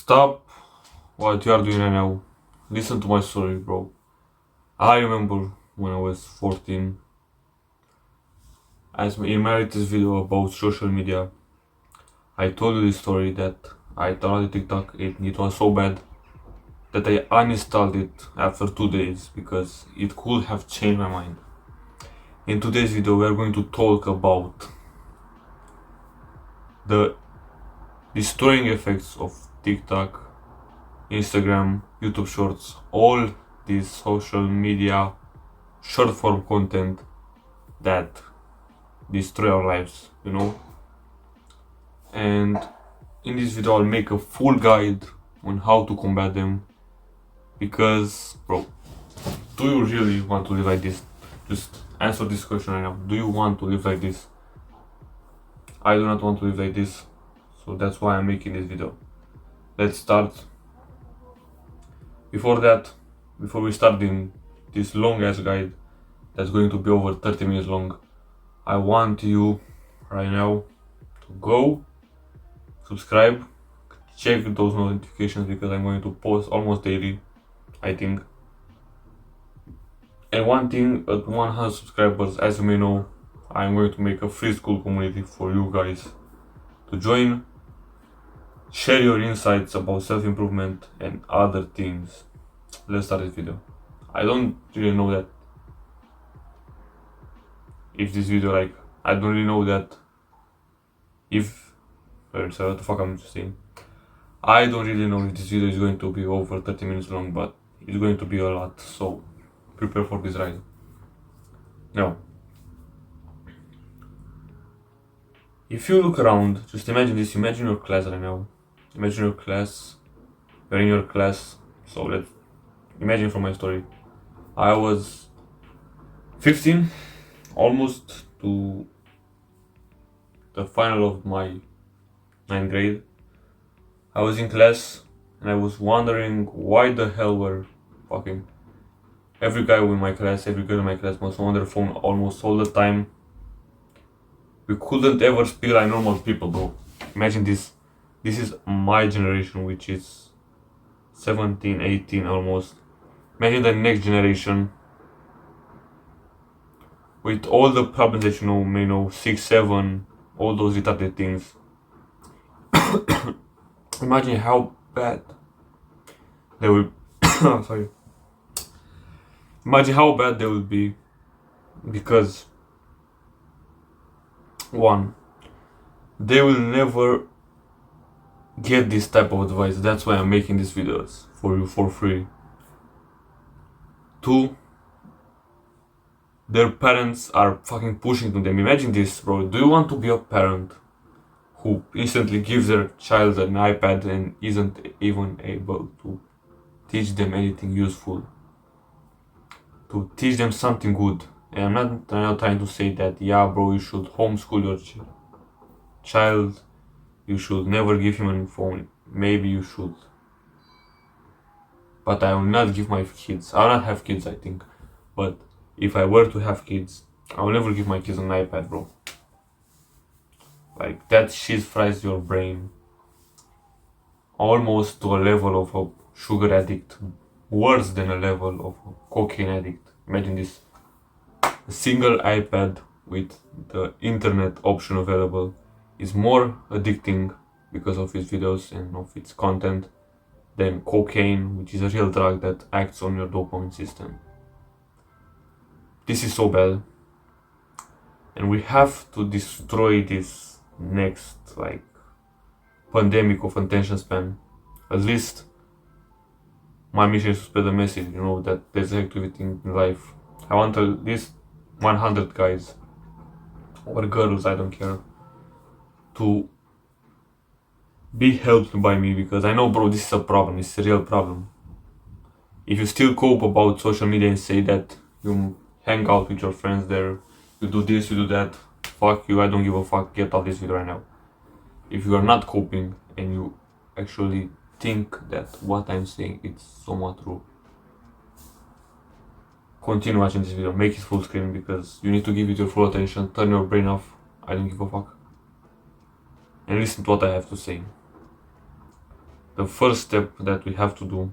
Stop what you are doing right now. Listen to my story, bro. I remember when I was 14, as in my latest video about social media, I told you this story that I downloaded TikTok. It was so bad that I uninstalled it after 2 days because it could have changed my mind. In today's video, we are going to talk about the destroying effects of TikTok, Instagram, YouTube Shorts, all these social media short form content that destroy our lives, And in this video, I'll make a full guide on how to combat them. Because, bro, do you really want to live like this? Just answer this question right now. Do you want to live like this? I do not want to live like this, so that's why I'm making this video. Let's start. Before we start in this long ass guide that's going to be over 30 minutes long, I want you right now to go subscribe, check those notifications because I'm going to post almost daily, I think. And one thing, at 100 subscribers, as you may know, I'm going to make a free school community for you guys to join, share your insights about self-improvement and other things. Let's start this video. I don't really know that if this video, I don't really know that if, sorry, what the fuck I'm saying. I don't really know if this video is going to be over 30 minutes long, but it's going to be a lot, so prepare for this ride. Now, if you look around, just imagine this, imagine your class right now. Imagine your class, you're in your class, so let's imagine from my story. I was 15, almost to the final of my 9th grade. I was in class and I was wondering why the hell were fucking every guy in my class, every girl in my class was on their phone almost all the time. We couldn't ever speak like normal people, bro. Imagine this. This is my generation, which is 17, 18 almost. Imagine the next generation with all the problems that may know, 6, 7, all those retarded things. Imagine how bad they will sorry. Imagine how bad they will be because one, they will never get this type of advice. That's why I'm making these videos for you for free. 2, their parents are fucking pushing to them. Imagine this, bro. Do you want to be a parent who instantly gives their child an iPad and isn't even able to teach them anything useful, to teach them something good? And I'm not trying to say that, yeah, bro, you should homeschool your child, you should never give him a phone. Maybe you should, but I will not give my kids. I will not have kids, I think. But if I were to have kids, I will never give my kids an iPad, bro. Like, that shit fries your brain almost to a level of a sugar addict, worse than a level of a cocaine addict. Imagine this. A single iPad with the internet option available is more addicting because of its videos and of its content than cocaine, which is a real drug that acts on your dopamine system. This is so bad, and we have to destroy this next pandemic of attention span. At least my mission is to spread the message, that there's activity in life. I want at least 100 guys or girls, I don't care, to be helped by me, because I know, bro, this is a problem. It's a real problem. If you still cope about social media and say that you hang out with your friends there, you do this, you do that, fuck you, I don't give a fuck, get off this video right now. If you are not coping and you actually think that what I'm saying is somewhat true, continue watching this video, make it full screen, because you need to give it your full attention, turn your brain off, I don't give a fuck, and listen to what I have to say. the first step that we have to do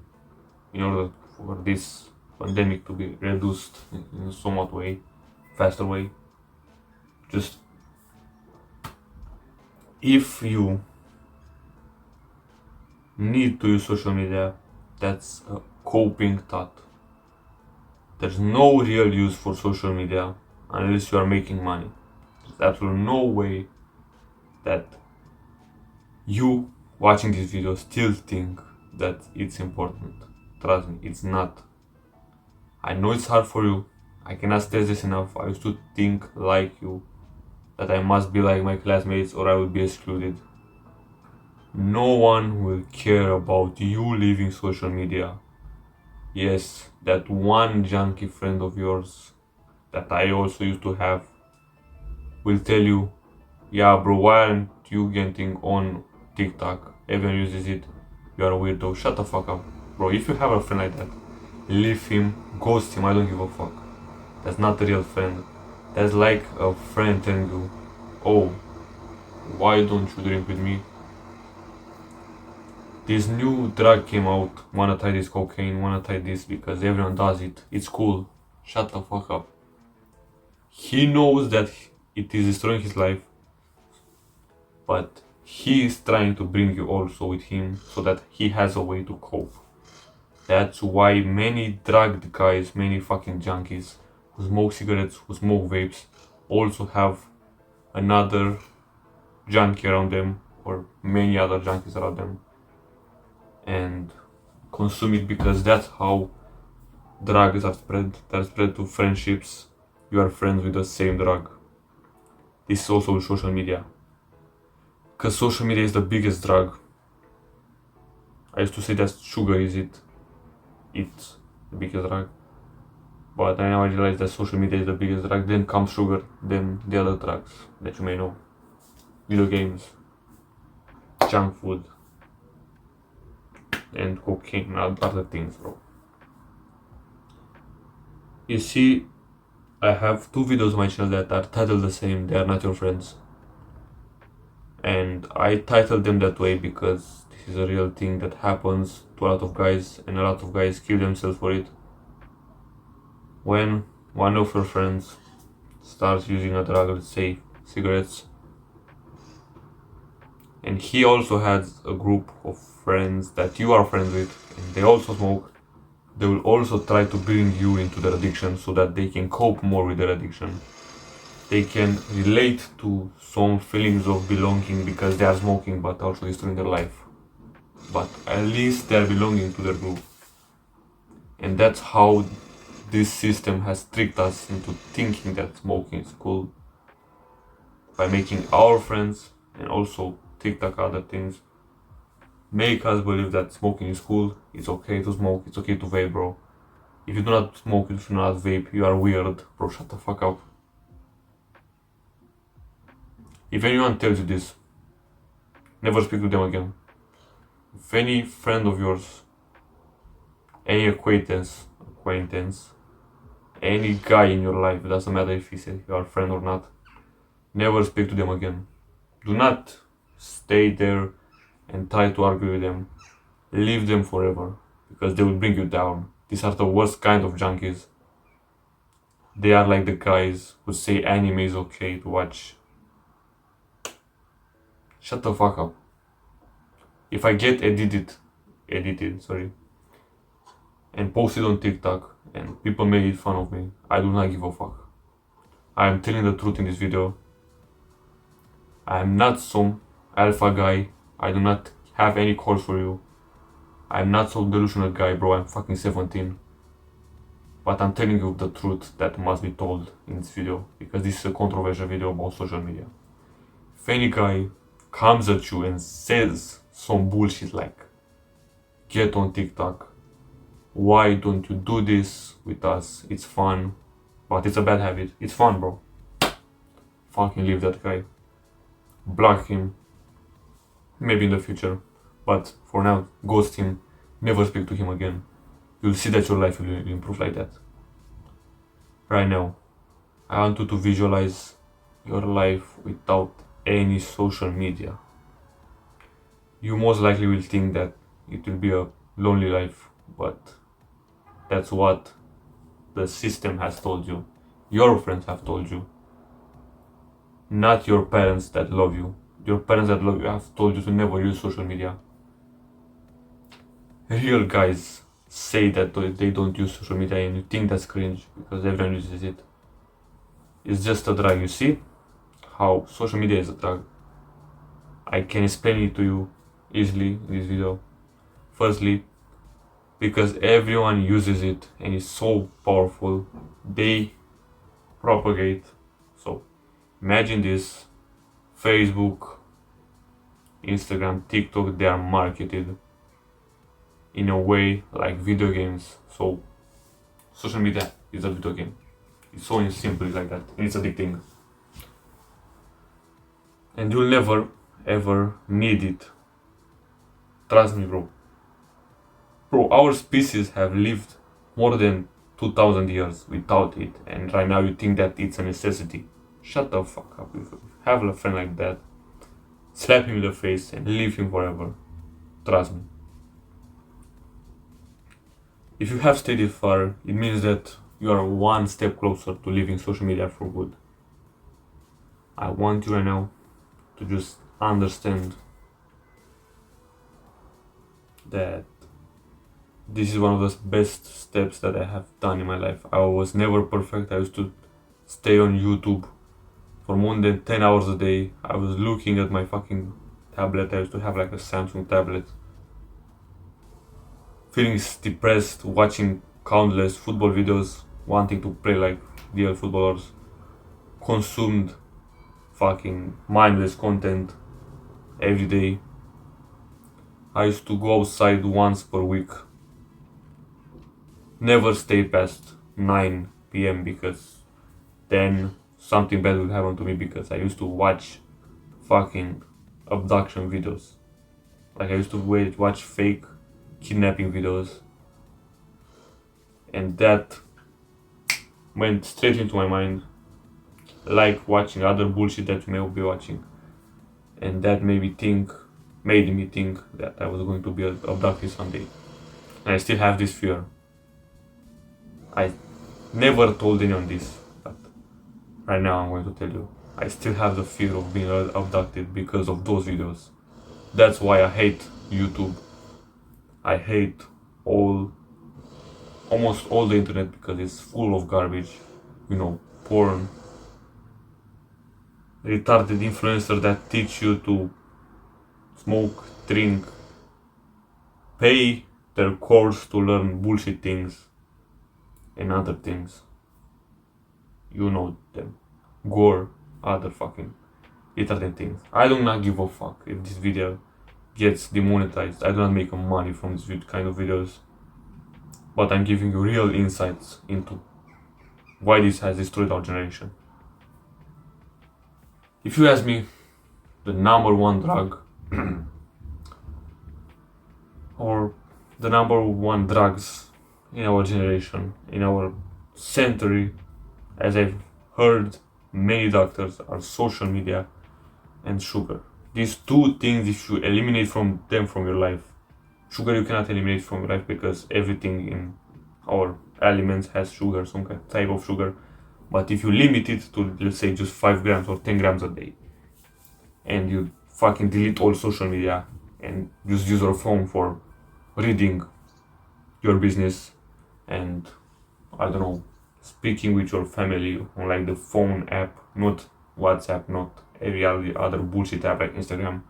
in order for this pandemic to be reduced in a somewhat way, faster way, just if you need to use social media, that's a coping thought. There's no real use for social media unless you are making money. There's absolutely no way that you watching this video still think that it's important. Trust me, it's not. I know it's hard for you. I cannot stress this enough. I used to think like you, that I must be like my classmates or I will be excluded. No one will care about you leaving social media. Yes, that one junkie friend of yours that I also used to have will tell you, yeah bro, why aren't you getting on TikTok? Everyone uses it. You are a weirdo. Shut the fuck up. Bro, if you have a friend like that, leave him, ghost him, I don't give a fuck. That's not a real friend. That's like a friend telling you, oh, why don't you drink with me? This new drug came out, wanna try this cocaine, wanna try this because everyone does it. It's cool. Shut the fuck up. He knows that it is destroying his life, but he is trying to bring you also with him so that he has a way to cope. That's why many drugged guys, many fucking junkies who smoke cigarettes, who smoke vapes, also have another junkie around them or many other junkies around them and consume it because that's how drugs are spread. They're spread to friendships. You are friends with the same drug. This is also with social media. Because social media is the biggest drug. I used to say that sugar is it's the biggest drug. But I now realize that social media is the biggest drug. Then comes sugar, then the other drugs that you may know. Video games, junk food, and cocaine and other things, bro. You see, I have two videos on my channel that are titled the same, They Are Not Your Friends. And I titled them that way because this is a real thing that happens to a lot of guys, and a lot of guys kill themselves for it. When one of your friends starts using a drug, let's say cigarettes, and he also has a group of friends that you are friends with, and they also smoke, they will also try to bring you into their addiction so that they can cope more with their addiction. They can relate to some feelings of belonging because they are smoking but also destroying their life. But at least they are belonging to their group. And that's how this system has tricked us into thinking that smoking is cool by making our friends and also TikTok other things make us believe that smoking is cool. It's okay to smoke, it's okay to vape, bro. If you do not smoke, if you do not vape, you are weird, bro. Shut the fuck up. If anyone tells you this, never speak to them again. If any friend of yours, any acquaintance, any guy in your life, doesn't matter if he's your friend or not, never speak to them again. Do not stay there and try to argue with them. Leave them forever, because they will bring you down. These are the worst kind of junkies. They are like the guys who say anime is okay to watch. Shut the fuck up. If I get edited, and posted on TikTok and people made fun of me, I do not give a fuck. I am telling the truth in this video. I am not some alpha guy. I do not have any calls for you. I am not some delusional guy, bro. I'm fucking 17. But I'm telling you the truth that must be told in this video, because this is a controversial video about social media. If any guy comes at you and says some bullshit like, get on TikTok, why don't you do this with us, it's fun, but it's a bad habit, it's fun, bro. Fucking leave that guy. Block him. Maybe in the future. But for now, ghost him. Never speak to him again. You'll see that your life will improve like that. Right now, I want you to visualize your life without any social media. You most likely will think that it will be a lonely life, but that's what the system has told you. Your friends have told you, not your parents that love you. Your parents that love you have told you to never use social media. Real guys say that they don't use social media and you think that's cringe because everyone uses it. It's just a drug. You see how social media is a drug? I can explain it to you easily in this video. Firstly, because everyone uses it and it's so powerful, they propagate. So imagine this: Facebook, Instagram, TikTok, they are marketed in a way like video games. So social media is a video game. It's so simple like that, and it's addicting. And you'll never ever need it. Trust me, bro. Bro, our species have lived more than 2000 years without it, and right now you think that it's a necessity. Shut the fuck up. If you have a friend like that, slap him in the face and leave him forever. Trust me. If you have stayed this far, it means that you are one step closer to leaving social media for good. I want you right now to just understand that this is one of the best steps that I have done in my life. I was never perfect. I used to stay on YouTube for more than 10 hours a day. I was looking at my fucking tablet. I used to have like a Samsung tablet. Feeling depressed, watching countless football videos, wanting to play like real footballers. Consumed fucking mindless content every day. I used to go outside once per week. Never stay past 9 p.m. because then something bad would happen to me because I used to watch fucking abduction videos. Like I used to watch fake kidnapping videos. And that went straight into my mind. Like watching other bullshit that you may be watching. And that made me think that I was going to be abducted someday. And I still have this fear. I never told anyone this, but right now I'm going to tell you. I still have the fear of being abducted because of those videos. That's why I hate YouTube. I hate almost all the internet because it's full of garbage. Porn, retarded influencers that teach you to smoke, drink, pay their course to learn bullshit things and other things. You know them. Gore, other fucking retarded things. I do not give a fuck if this video gets demonetized. I do not make money from this kind of videos. But I'm giving you real insights into why this has destroyed our generation. If you ask me, the number one drug or the number one drugs in our generation, in our century, as I've heard many doctors, are social media and sugar. These two things, if you eliminate from your life, sugar you cannot eliminate from your life because everything in our aliments has sugar, some type of sugar. But if you limit it to, let's say, just 5 grams or 10 grams a day, and you fucking delete all social media and just use your phone for reading your business and, I don't know, speaking with your family on like the phone app, not WhatsApp, not every other bullshit app like Instagram,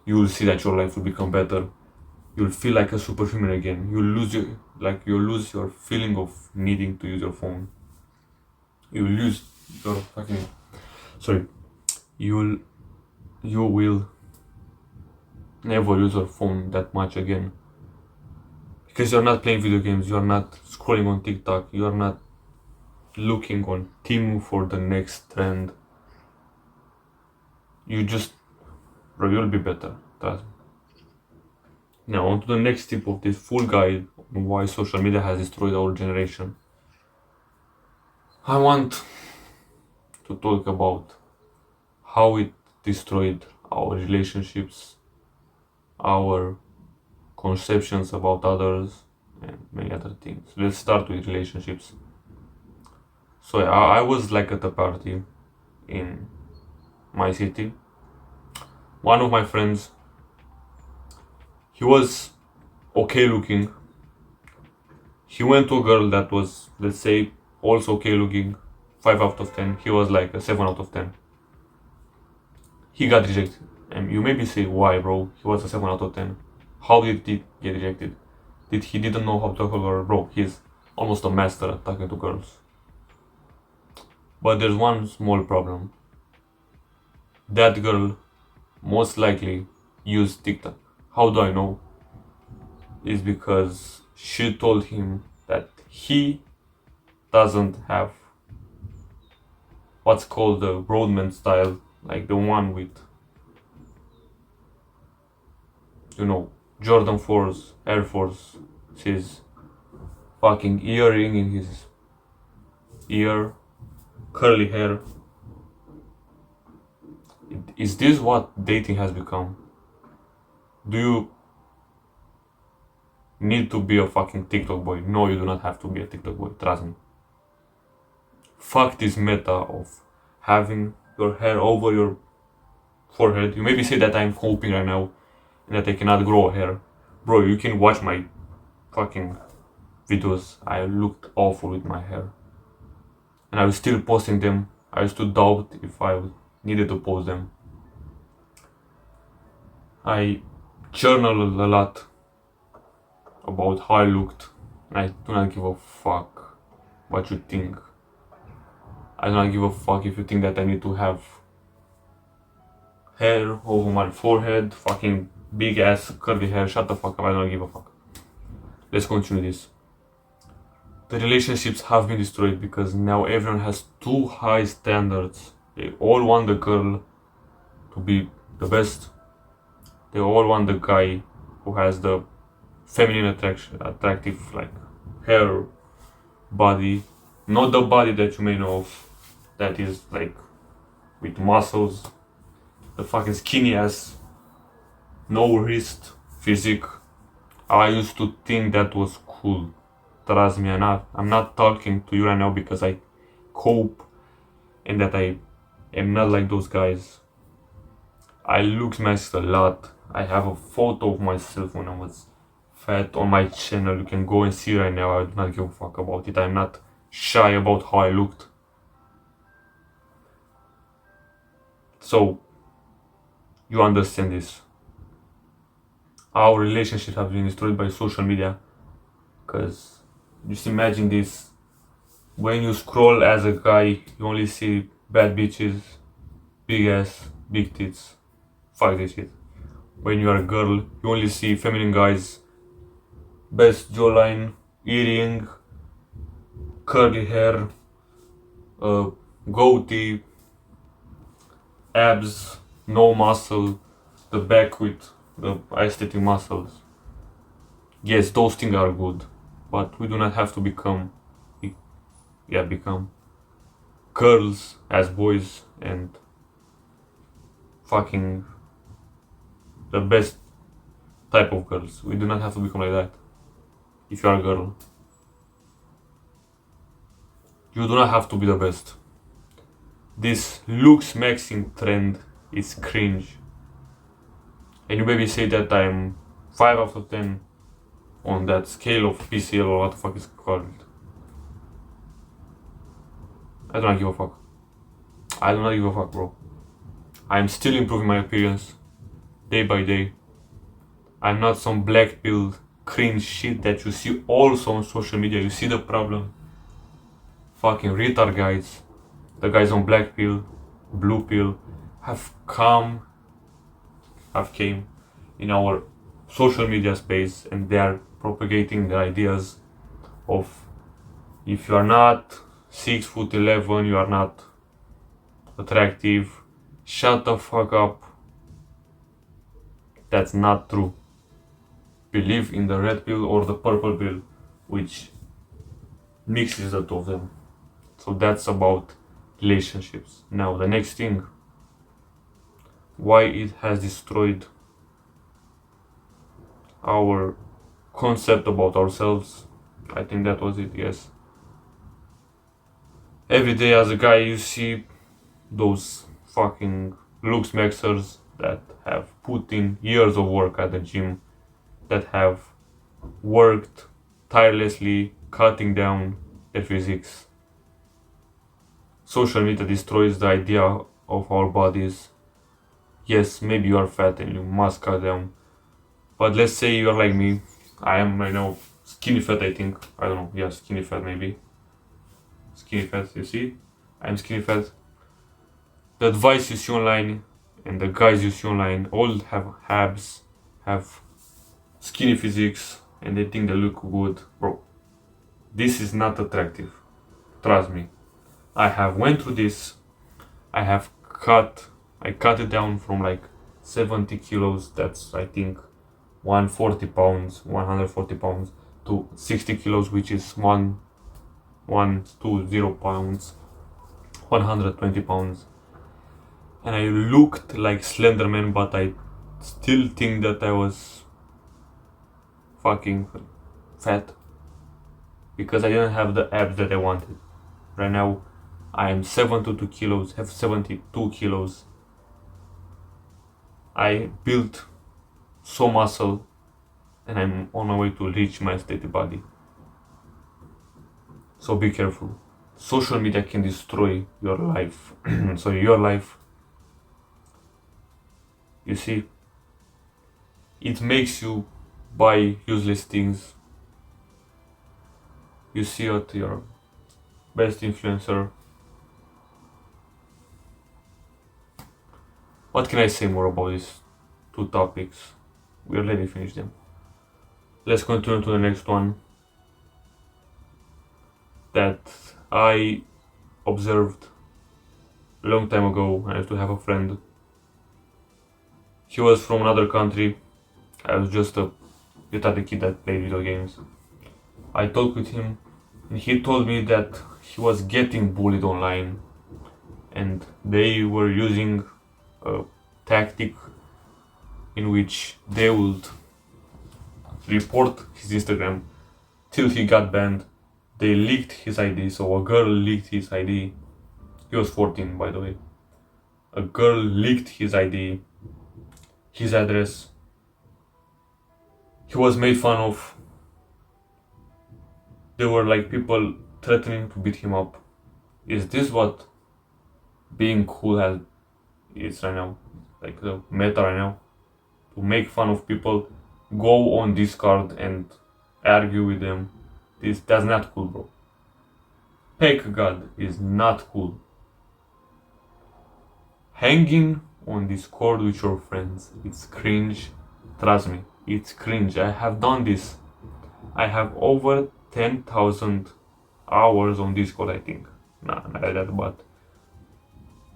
you will see that your life will become better. You'll feel like a superhuman again. You'll lose your feeling of needing to use your phone. You will never use your phone that much again. Because you're not playing video games, you're not scrolling on TikTok, you're not looking on Temu for the next trend. You'll be better, trust me. Now on to the next tip of this full guide on why social media has destroyed our generation. I want to talk about how it destroyed our relationships, our conceptions about others, and many other things. Let's start with relationships. So I was like at a party in my city. One of my friends, he was okay looking. He went to a girl that was, let's say, also okay looking, 5 out of 10. He was like a 7 out of 10. He got rejected. And you maybe say, why, bro? He was a 7 out of 10. How did he get rejected? He didn't know how to talk to a girl? Bro, he's almost a master at talking to girls. But there's one small problem. That girl most likely used TikTok. How do I know? Is because she told him that he doesn't have what's called the roadman style, like the one with, Jordan 4s, Air Force, his fucking earring in his ear, curly hair. Is this what dating has become? Do you need to be a fucking TikTok boy? No, you do not have to be a TikTok boy, trust me. Fuck this meta of having your hair over your forehead. You maybe say that I'm hoping right now and that I cannot grow hair. Bro, you can watch my fucking videos. I looked awful with my hair. And I was still posting them. I used to doubt if I needed to post them. I journaled a lot about how I looked. I do not give a fuck what you think. I do not give a fuck if you think that I need to have hair over my forehead, fucking big ass curly hair. Shut the fuck up, I don't give a fuck. Let's continue this. The relationships have been destroyed because now everyone has too high standards. They all want the girl to be the best. They all want the guy who has the feminine attractive like hair, body, not the body that you may know of, that is like with muscles, the fucking skinny ass, no wrist physique. I used to think that was cool. Trust me, I'm not talking to you right now because I cope and that I am not like those guys. I look smashed a lot. I have a photo of myself when I was fat on my channel. You can go and see right now. I do not give a fuck about it. I'm not shy about how I looked. So, you understand this. Our relationship has been destroyed by social media. Because, just imagine this. When you scroll as a guy, you only see bad bitches, big ass, big tits. Fuck this shit. When you are a girl, you only see feminine guys, best jawline, earring, curly hair, goatee, abs, no muscle, the back with the aesthetic muscles. Yes, those things are good, but we do not have to become girls as boys and fucking the best type of girls. We do not have to become like that. If you are a girl, you do not have to be the best. This looks maxing trend is cringe. And you maybe say that I'm 5 out of 10 on that scale of PCL or what the fuck is called. I do not give a fuck. I do not give a fuck, bro. I'm still improving my appearance day by day. I'm not some black pill cringe shit that you see also on social media. You see the problem. Fucking retard guys, the guys on black pill, blue pill, have came in our social media space and they are propagating the ideas of if you are not 6'11", you are not attractive. Shut the fuck up. That's not true. Believe in the red pill or the purple pill, which mixes the two of them. So that's about relationships. Now the next thing, why it has destroyed our concept about ourselves. I think that was it, yes. Every day as a guy you see those fucking looks maxers that have put in years of work at the gym, that have worked tirelessly cutting down their physiques. Social media destroys the idea of our bodies. Yes, maybe you are fat and you must cut down. But let's say you are like me. I am right now skinny fat, I think. I don't know. Yeah, skinny fat maybe. Skinny fat, you see? I'm skinny fat. The advice you see online and the guys you see online all have abs, have skinny physiques, and they think they look good. Bro, this is not attractive. Trust me. I have went through this. I have I cut it down from like 70 kilos, that's I think 140 pounds, 140 pounds, to 60 kilos, which is 120 pounds, 120 pounds. And I looked like Slenderman, but I still think that I was fucking fat because I didn't have the abs that I wanted. Right now, I am 72 kilos, have 72 kilos. I built so muscle and I'm on my way to reach my steady body. So be careful. Social media can destroy your life. So your life, you see, it makes you buy useless things. You see what your best influencer. What can I say more about these two topics? We already finished them. Let's continue to the next one that I observed a long time ago. I used to have a friend. He was from another country. I was just a retarded kid that played video games. I talked with him and he told me that he was getting bullied online and they were using a tactic in which they would report his Instagram till he got banned. They leaked his ID, so a girl leaked his ID. He was 14, by the way. A girl leaked his ID, his address. He was made fun of. There were like people threatening to beat him up. Is this what being cool is right now? Like the meta right now? To make fun of people, go on Discord and argue with them. That's not cool, bro. Peck God is not cool. Hanging on Discord with your friends, it's cringe. Trust me, it's cringe. I have done this. I have over 10,000 hours on Discord, I think. Nah, not like that, but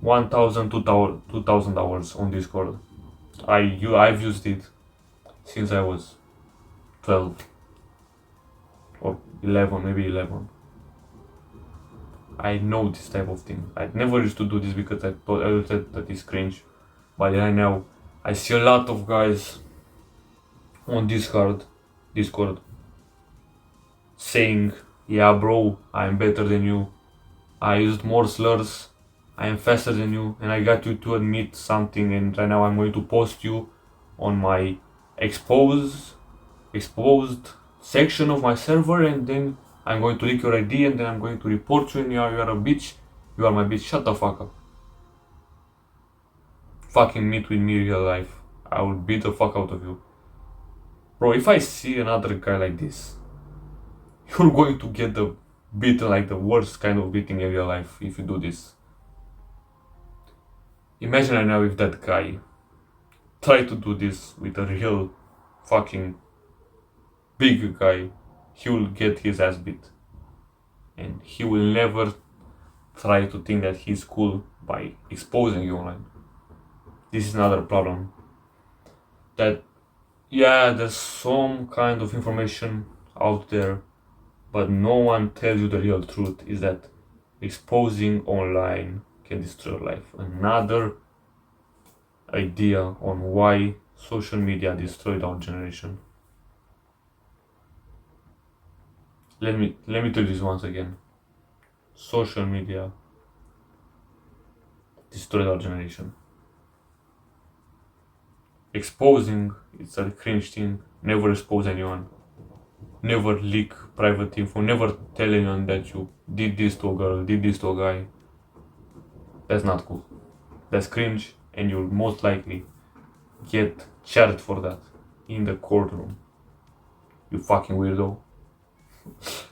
1,000, 2,000 hours on Discord. I've used it since I was 12 or 11, maybe 11. I know this type of thing. I never used to do this because I thought that is cringe. But right now, I see a lot of guys on Discord saying, yeah bro, I'm better than you. I used more slurs. I am faster than you and I got you to admit something and right now I'm going to post you on my exposed section of my server and then I'm going to leak your ID and then I'm going to report you and you are a bitch. You are my bitch. Shut the fuck up. Fucking meet with me in real life. I will beat the fuck out of you. Bro, if I see another guy like this, you're going to get the beaten like the worst kind of beating in real life if you do this. Imagine right now if that guy tried to do this with a real fucking big guy, he will get his ass beat. And he will never try to think that he's cool by exposing you online. This is another problem. That, yeah, there's some kind of information out there, but no one tells you the real truth is that exposing online can destroy your life. Another idea on why social media destroyed our generation. Let me tell you this once again. Social media destroyed our generation. Exposing, it's a cringe thing. Never expose anyone. Never leak private info. Never tell anyone that you did this to a girl, did this to a guy. That's not cool. That's cringe, and you'll most likely get charged for that in the courtroom. You fucking weirdo.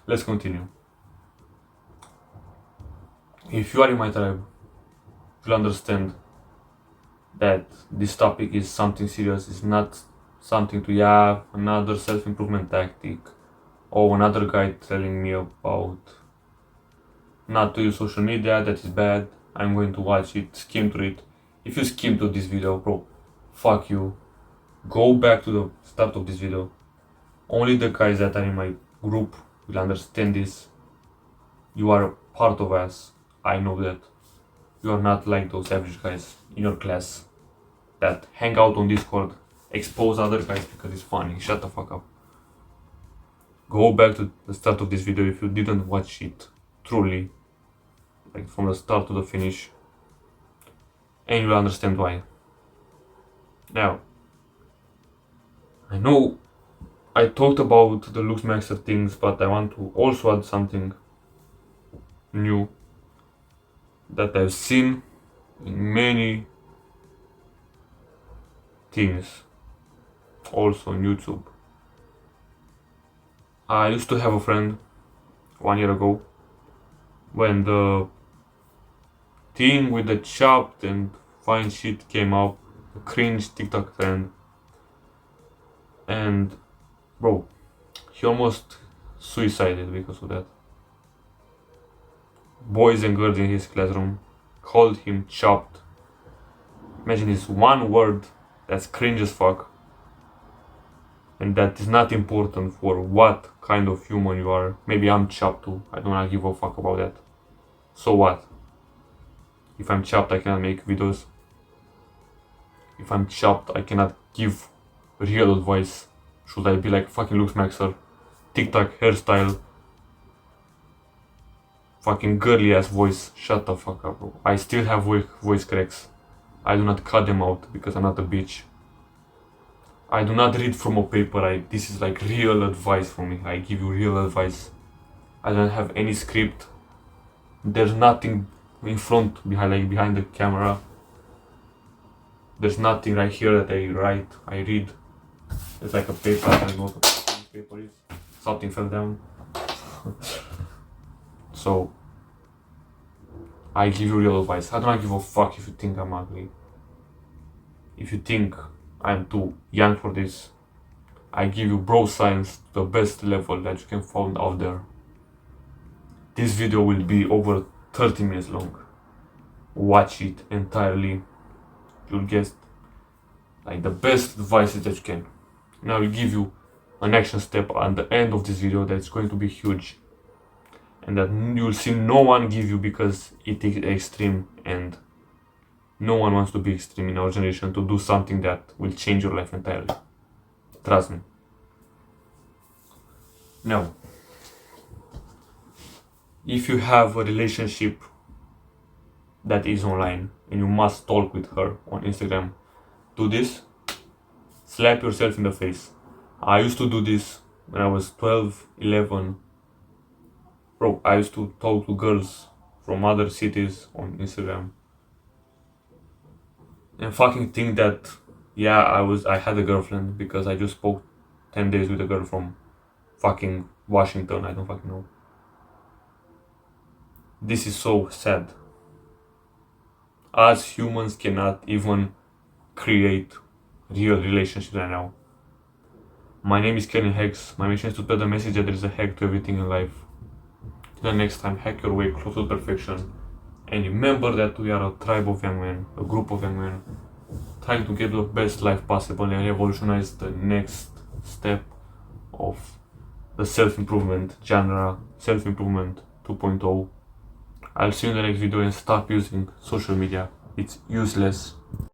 Let's continue. If you are in my tribe, you'll understand that this topic is something serious. It's not something to another self-improvement tactic or another guy telling me about not to use social media, that is bad. I'm going to watch it, skim through it. If you skim through this video, bro, fuck you. Go back to the start of this video. Only the guys that are in my group will understand this. You are a part of us. I know that. You are not like those average guys in your class that hang out on Discord, expose other guys because it's funny. Shut the fuck up. Go back to the start of this video if you didn't watch it truly, like from the start to the finish, and you'll understand why. Now, I know I talked about the Lux Maxer things, but I want to also add something new that I've seen in many things, also on YouTube. I used to have a friend 1 year ago when the thing with the chopped and fine shit came up, the cringe TikTok trend, and bro, he almost suicided because of that. Boys and girls in his classroom called him chopped. Imagine this one word that's cringe as fuck, and that is not important for what kind of human you are. Maybe I'm chopped too. I don't give a fuck about that. So what? If I'm chopped, I cannot make videos. If I'm chopped, I cannot give real advice. Should I be like fucking Lux Maxer, TikTok hairstyle, fucking girly ass voice? Shut the fuck up, bro. I still have voice cracks. I do not cut them out because I'm not a bitch. I do not read from a paper. This is like real advice from me. I give you real advice. I don't have any script. There's nothing in front, behind the camera. There's nothing right here that I write. I read. It's like a paper. I don't know what the paper is. Something fell down. So I give you real advice. I don't give a fuck if you think I'm ugly. If you think I'm too young for this, I give you bro science to the best level that you can find out there. This video will be over 30 minutes long. Watch it entirely. You'll get like the best advices that you can. Now I will give you an action step at the end of this video that's going to be huge, and that you'll see no one give you because it is extreme, and no one wants to be extreme in our generation to do something that will change your life entirely. Trust me. Now, if you have a relationship that is online and you must talk with her on Instagram, do this. Slap yourself in the face. I used to do this when I was 12, 11. Bro, I used to talk to girls from other cities on Instagram and fucking think that I had a girlfriend because I just spoke 10 days with a girl from fucking Washington. I don't fucking know. This is so sad. Us humans cannot even create real relationships right now. My name is Kalin Hacks. My mission is to spread the message that there is a hack to everything in life. Till the next time, hack your way closer to perfection. And remember that we are a tribe of young men, a group of young men, trying to get the best life possible and revolutionize the next step of the self-improvement genre, self-improvement 2.0. I'll see you in the next video and stop using social media. It's useless.